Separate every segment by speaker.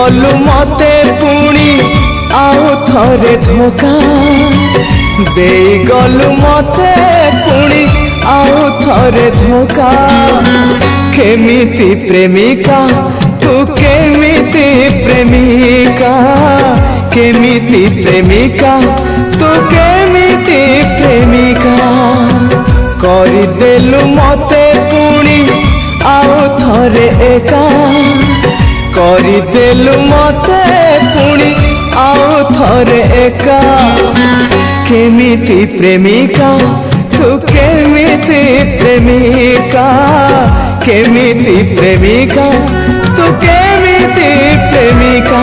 Speaker 1: गलु मते पुणी आउ थरे धोखा दे गलु मते पुणी आउ थरे धोखा केमिति प्रेमिका तू केमिति प्रेमिका केमिति प्रेमिका तू केमिति प्रेमिका करदेलु मते पुणी आउ थरे एका करदेलु मते पुणी आउ थरे एका केमिति प्रेमिका तू केमिति प्रेमिका केमिति प्रेमिका तू केमिति प्रेमिका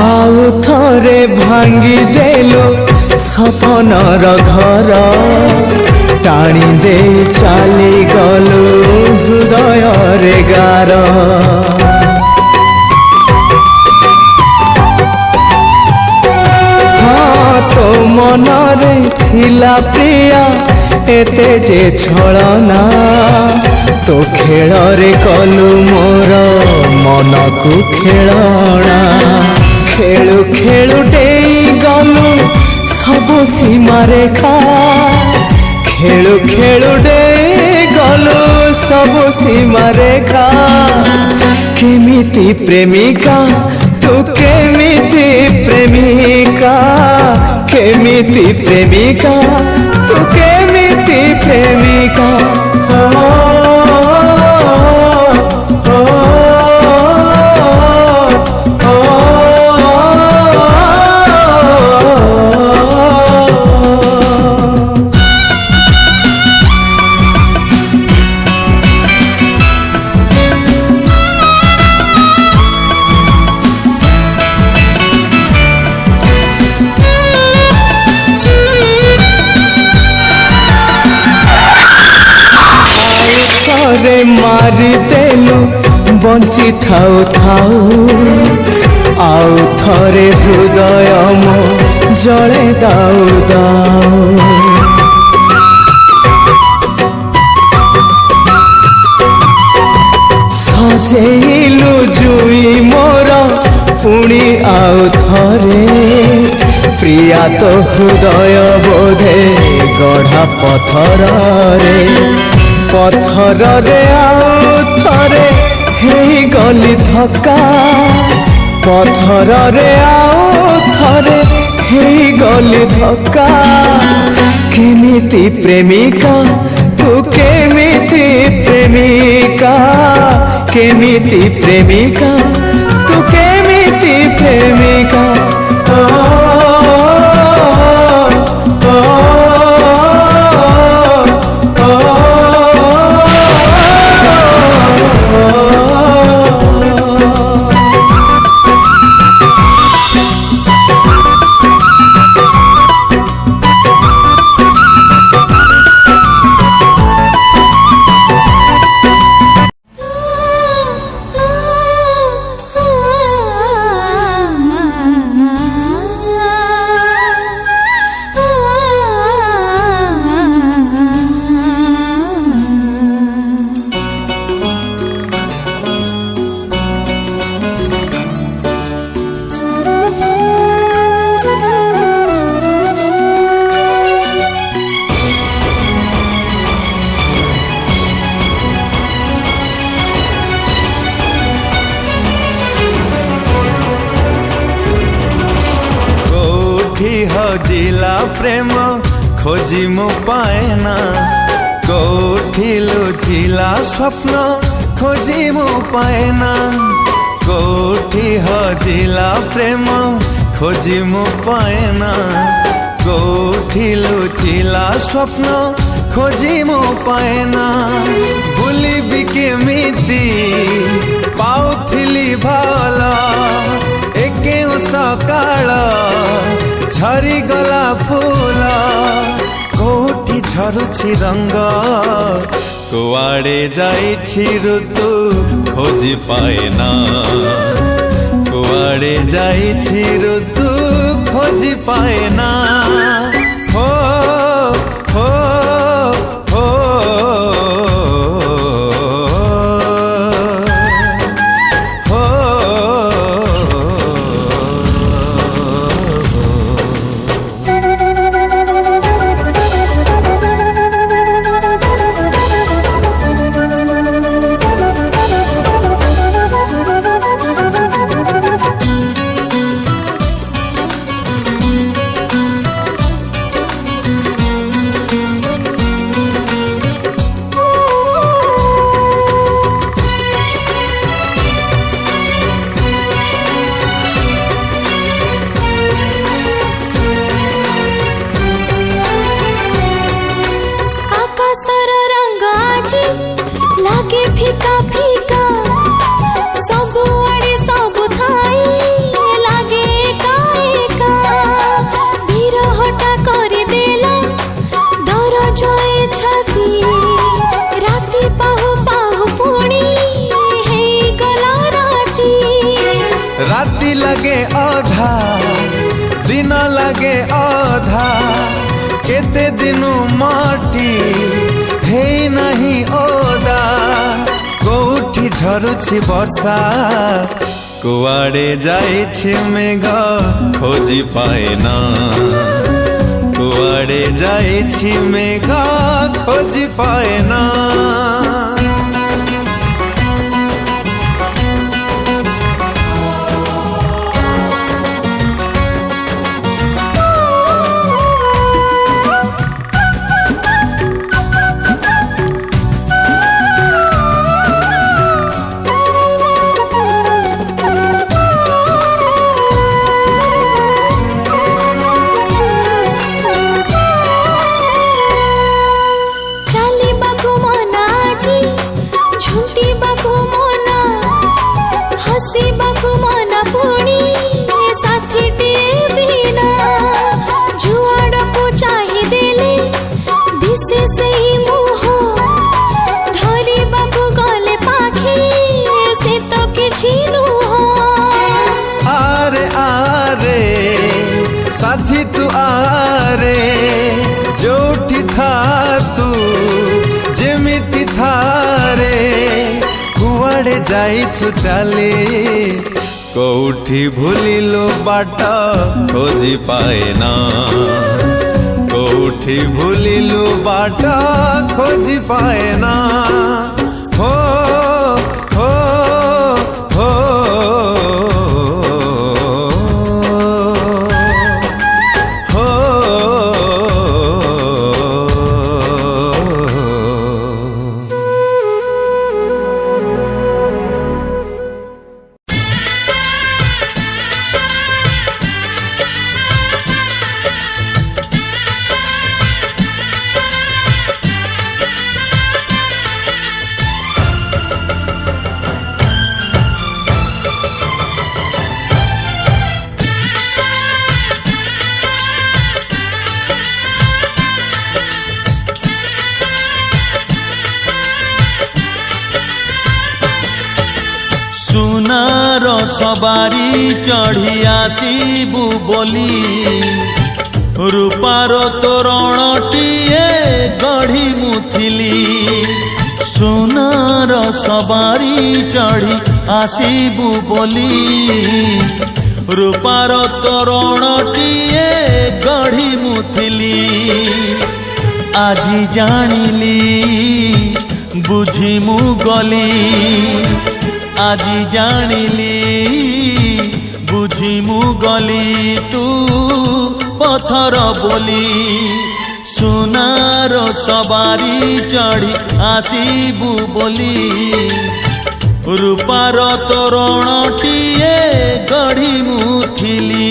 Speaker 1: आउ थरे भांगी देलो सपनर घर टाणी दे चली गलु हृदय रे गार हाँ तो मनरे थिला प्रिया एते जे छलना तो खेल रे कलु मोर मन को खेलना खेलु खेलु डेई गलु सबु सीमा रेखा खेलु खेलु डेई गलु सबु सीमा रेखा केमिति प्रेमिका तू केमिति प्रेमिका केमिति प्रेमिका तू केमिति प्रेमिका मारी देलु बंची थाउ थाउ आउ थरे हृदय मो जले दाउ दाउ सजेलु जुई मोर पुणी आउ थरे प्रिया तो हृदय बोधे गढ़ा पथर रे पथर रे आउ थरे हेई गली धक्का पथर रे आउ थरे हेई गली धक्का केमिति प्रेमिका तू केमिति प्रेमिका केमिति प्रेमिका तू केमिति प्रेमिका
Speaker 2: हजिला प्रेम खोजी मु पाएना कोठी लुचिला स्वप्न खोजी मु पाएना कोठी हजिला प्रेम खोजी मु पाएना कोठी लुचिला स्वप्न खोजी मु पाएना बुलिबी केमिति पाउथिली भला एके सकाळ झरी गला फूल कोठी झरुछि रंग कुआड़े जाइछि ऋतु खोजी पाएना कुआड़े जाइछि ऋतु खोजी पाएना हो हो हो
Speaker 3: लागे फीका फीका सबु आड़े सबु थाई लागे एका एका बिरहटा करे देला दर जए छाती राती पाहु पाहु पुणी हे गला राती
Speaker 2: राती लगे आधा दिन लगे आधा केते दिनु माटी हे नहीं ओदा कोठी झरुछि वर्षा कुआड़े जाइछि मेघ खोजी पाएना कुआड़े जाइछि मेघ खोजी पाएना साथी तू आरे जोठी था तू जेमिति थारे कुआड़े जाइछु चाली कोठी भूलिलो बाट खोजी पाएना कोठी भूलिलो बाट खोजी पाएना हो हो हो
Speaker 4: सुनार सवारी चढ़ी आसीबु बोली रूपार तोरणटीए गढ़ी मुथिली सुनार सवारी चढ़ी आसीबु बोली रूपार तोरणटीए गढ़ी मुथिली आजी जानिली बुझी मु गली आजी जानिली बुझी मु गली तू पथर बोली सुनार सवारी चढ़ी आसीबु बोली रूपार तोरणटीए गढ़ी मुथिली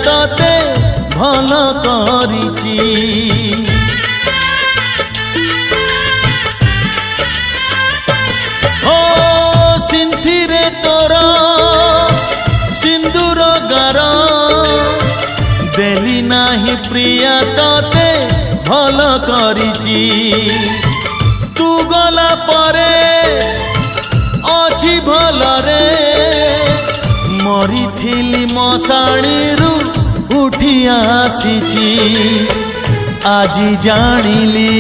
Speaker 4: तते भल करिची ओ सिंथिरे तोर सिंदूर गार देली नाही प्रिया तते भल करिची तू गला परे अछि भलरे मरिथिली मशाणीरू उठी आसीची आजी जानिली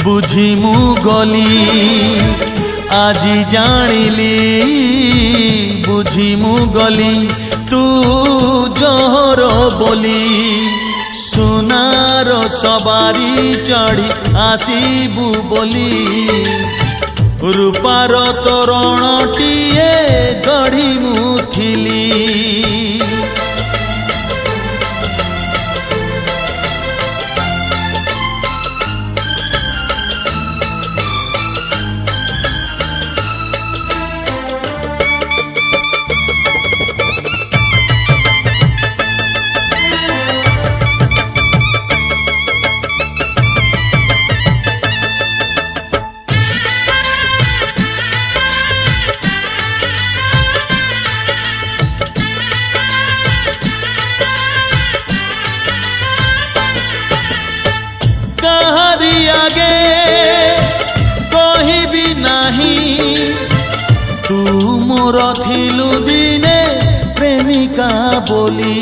Speaker 4: बुझी मु गली आजी जानिली बुझी मु गली तू जोहर बोली सुनार सवारी चढ़ी आसीबू बोली रूपार तोरणटीए गढ़ी मुथिली आगे कहिबी नाही तू मोर थिलु दिने प्रेमिका बोली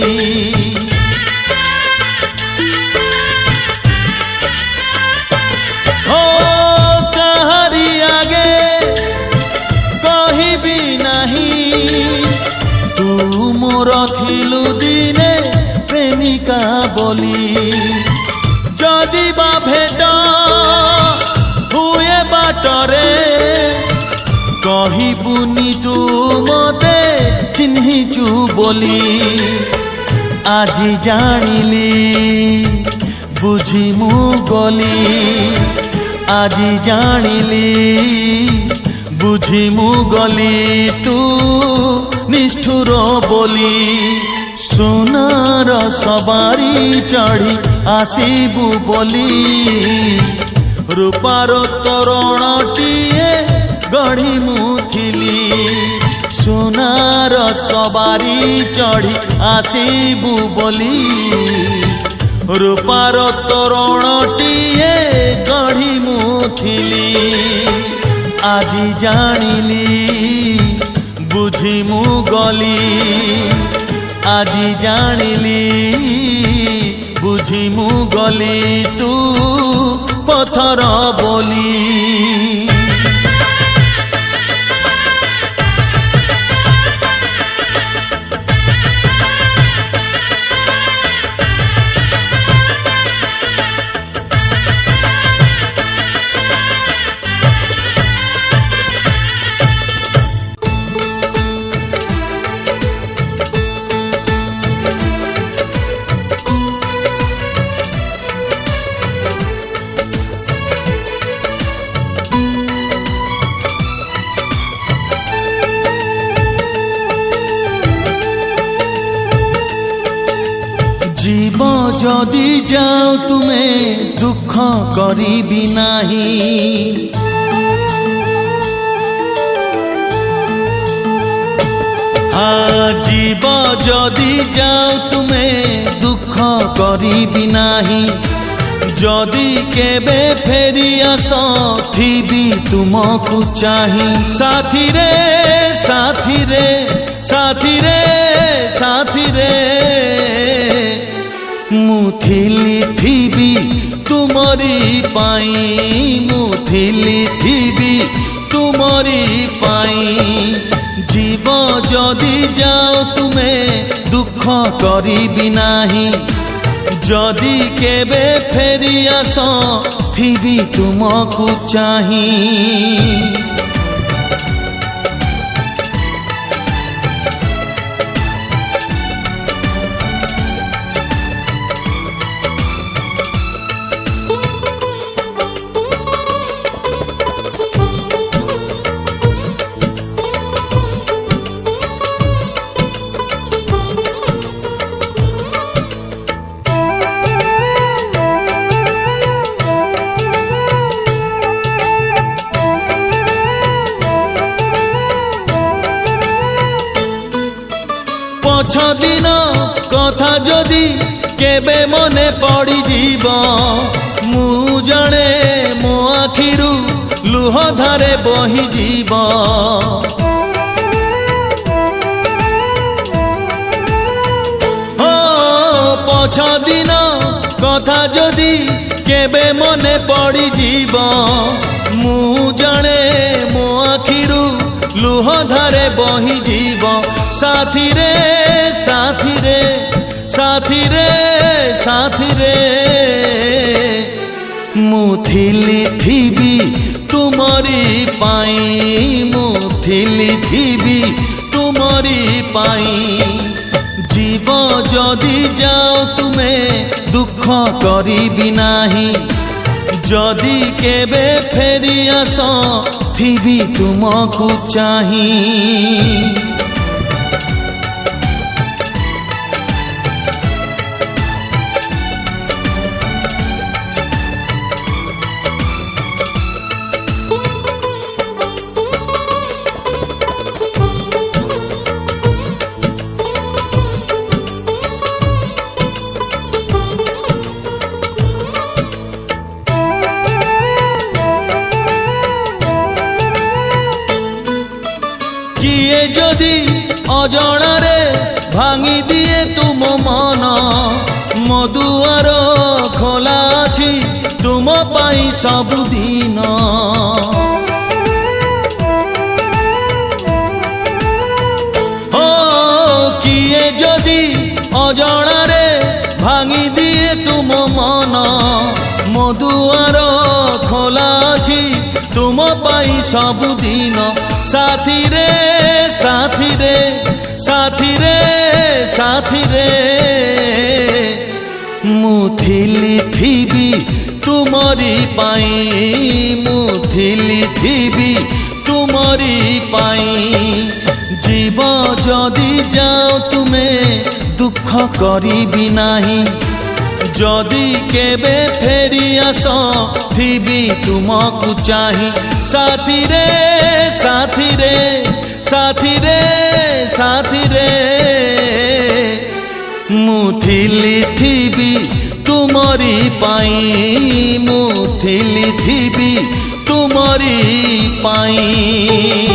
Speaker 4: हो कहारी आगे कहिबी नाही तू मोर थिलु दिने प्रेमिका बोली जदि बा भेट हुए बाटरे कहिबुनी तू मते चिन्हिचु बोली आजी जानिली बुझी मु गली आजी जानिली बुझी मु गली तू निष्ठुर बोली सुनार सवारी चढ़ी आसीबू बोली रूपार तोरणटीए गढ़ी मुथिली सुनार सवारी चढ़ी आसीबू बोली रूपार तोरणटीए गढ़ी मुथिली आजी जानिली बुझी मु गली आजी जानिली बुझी मु गली तू पथर बोली जीव जदि जाओ तुम्हें दुख करिबी नाही जीव जदि जाओ तुम्हें दुख करिबी नाही जदि केबे फेरी आस थिबी तुमको चाही साथी रे साथी रे साथी रे साथी रे मुथिली थिबी तुमरी पाई मुथिली थिबी तुमरी पाई जीव जदि जाओ तुम्हें दुख करिबी नाही जदि केबे फेरी आस थिबी तुमको चाही ଦିନ କଥା ଯଦି କେବେ ମନେ ପଡ଼ିଯିବ, ମୁଁ ଜାଣେ ମୋ ଆଖିରୁ ଲୁହ ଧାରେ ବହିଯିବ। ପଛ ଦିନ କଥା ଯଦି କେବେ ମନେ ପଡ଼ିଯିବ, ମୁଁ ଜାଣେ ମୋ ଆଖିରୁ ଲୁହ ଧାରେ ବହିଯିବ। ସାଥିରେ ସାଥିରେ ସାଥିରେ ସାଥିରେ ମୁଁ ଥିବି ତୁମରି ପାଇଁ, ମୁଁ ଥିବି ତୁମରି ପାଇଁ। জীব যদি যাও তুমে দুঃখ করিবি নাহি, যদি কেবে ফেরি আস থিবি তুমকু চাহি। কিয়ে যদি অজଣାରେ ভাঙি দিয়ে তুম মন, ମୋ ଦୁଆର ଖୋଲା ଅଛି ତୁମ ପାଇଁ ସବୁଦିନ। কিয়ে যদি অজଣାରେ ভাঙি দিয়ে তুম মন, ମୋ ଦୁଆର ଖୋଲା ଅଛି ତୁମ ପାଇଁ ସବୁଦିନ। ସାଥିରେ ସାଥିରେ ସାଥିରେ ସାଥିରେ ମୁଁ ଥିବି ତୁମରି ପାଇଁ, ମୁଁ ଥିବି ତୁମରି ପାଇଁ। জীব যদি যাও তুমে দুঃখ করিবি নাহি, যদি কেবে ফেরি আস থিবি তুমকু চাহি। সাথীরে সাথীরে সাথীরে সাথীরে ମୁଁ ଥିବି ତୁମରି ପାଇଁ, ମୁଁ ଥିବି ତୁମରି ପାଇଁ।